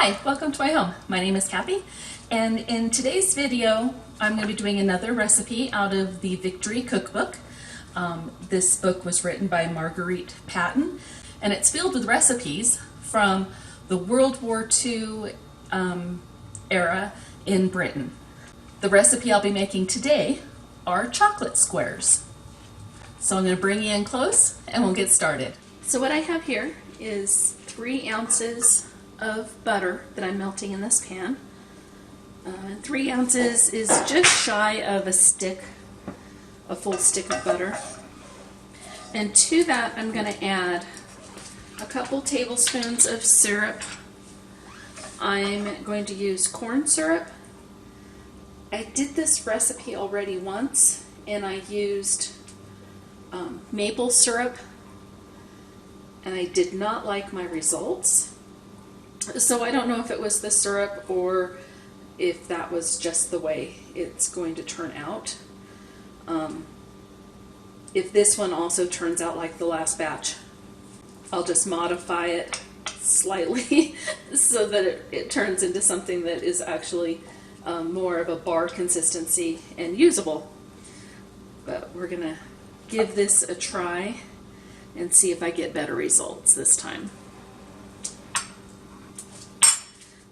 Hi, welcome to my home. My name is Kathy, and in today's video I'm going to be doing another recipe out of the Victory Cookbook. This book was written by Marguerite Patton, and it's filled with recipes from the World War II era in Britain. The recipe I'll be making today are chocolate squares. So I'm going to bring you in close and we'll get started. So what I have here is 3 ounces of butter that I'm melting in this pan. 3 ounces is just shy of a full stick of butter. And to that I'm going to add a couple tablespoons of syrup. I'm going to use corn syrup. I did this recipe already once and I used maple syrup and I did not like my results. So I don't know if it was the syrup or if that was just the way it's going to turn out. If this one also turns out like the last batch, I'll just modify it slightly so that it turns into something that is actually more of a bar consistency and usable. But we're going to give this a try and see if I get better results this time.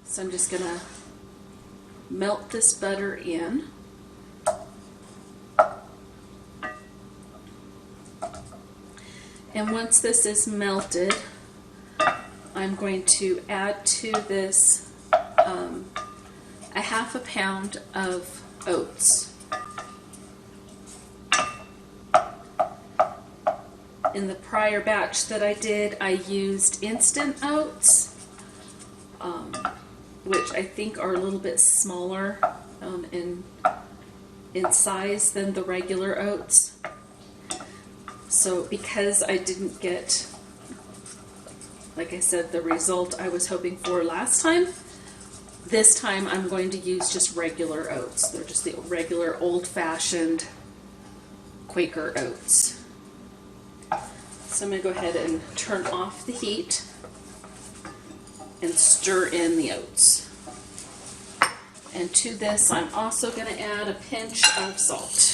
So I'm just going to melt this butter in. And once this is melted, I'm going to add to this a half a pound of oats. In the prior batch that I did, I used instant oats, which I think are a little bit smaller in size than the regular oats. So because I didn't get, like I said, the result I was hoping for last time, this time I'm going to use just regular oats. They're just the regular old-fashioned Quaker oats. So I'm going to go ahead and turn off the heat and stir in the oats. And to this I'm also going to add a pinch of salt.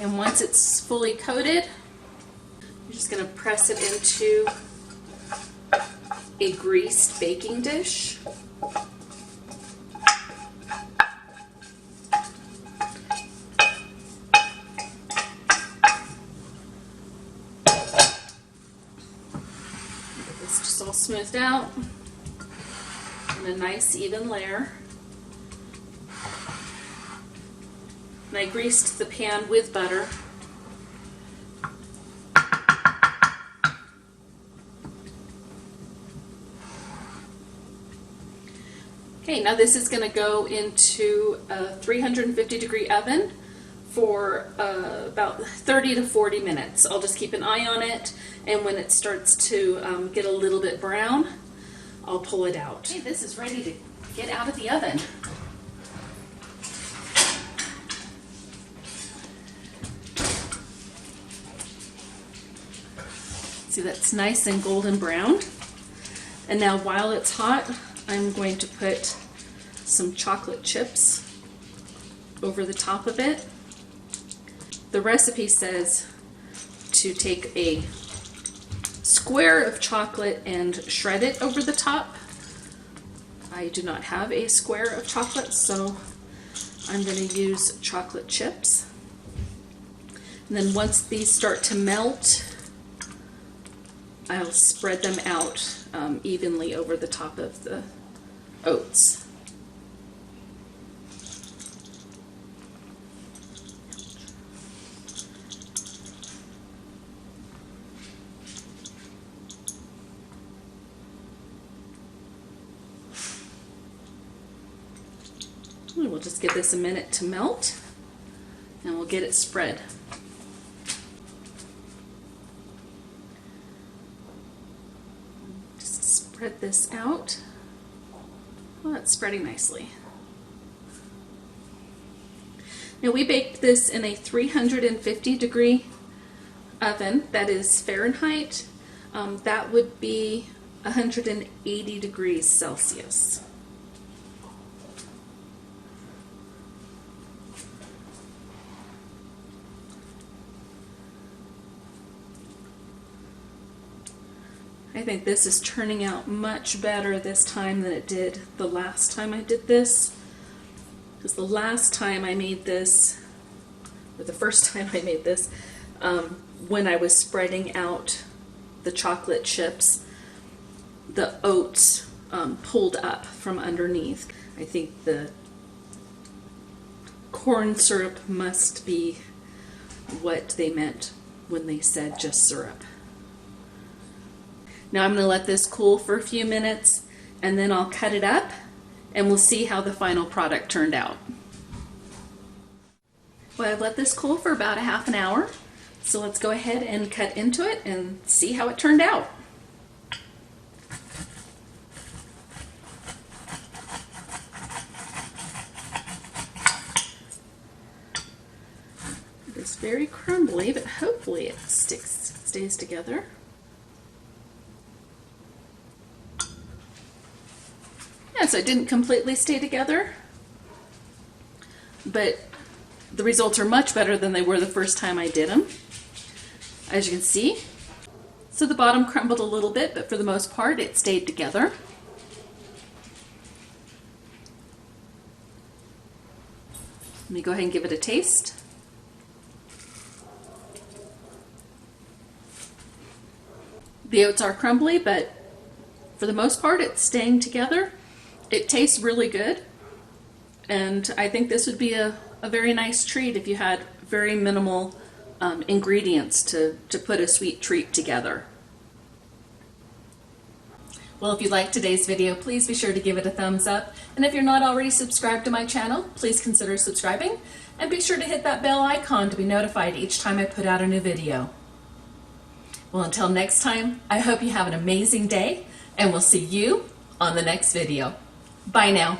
And once it's fully coated, I'm just going to press it into a greased baking dish. Get this just all smoothed out in a nice even layer. And I greased the pan with butter. Okay, now this is going to go into a 350-degree oven for about 30 to 40 minutes. I'll just keep an eye on it, and when it starts to get a little bit brown, I'll pull it out. Okay, this is ready to get out of the oven. See, that's nice and golden brown. And now while it's hot, I'm going to put some chocolate chips over the top of it. The recipe says to take a square of chocolate and shred it over the top. I do not have a square of chocolate, so I'm going to use chocolate chips. And then once these start to melt, I'll spread them out evenly over the top of the oats. And we'll just give this a minute to melt. and we'll get it spread. Just spread this out. Well, it's spreading nicely. Now we baked this in a 350-degree oven, that is Fahrenheit. That would be 180 degrees Celsius. I think this is turning out much better this time than it did the last time I did this. Because the last time I made this, or the first time I made this, when I was spreading out the chocolate chips, the oats pulled up from underneath. I think the corn syrup must be what they meant when they said just syrup. Now I'm going to let this cool for a few minutes, and then I'll cut it up and we'll see how the final product turned out. Well, I've let this cool for about a half an hour, so let's go ahead and cut into it and see how it turned out. It's very crumbly, but hopefully it stays together. Yeah, so it didn't completely stay together, but the results are much better than they were the first time I did them, as you can see. So the bottom crumbled a little bit, but for the most part it stayed together. Let me go ahead and give it a taste. The oats are crumbly, but for the most part it's staying together. It tastes really good, and I think this would be a very nice treat if you had very minimal ingredients to put a sweet treat together. Well, if you liked today's video, please be sure to give it a thumbs up, and if you're not already subscribed to my channel, please consider subscribing, and be sure to hit that bell icon to be notified each time I put out a new video. Well, until next time, I hope you have an amazing day, and we'll see you on the next video. Bye now.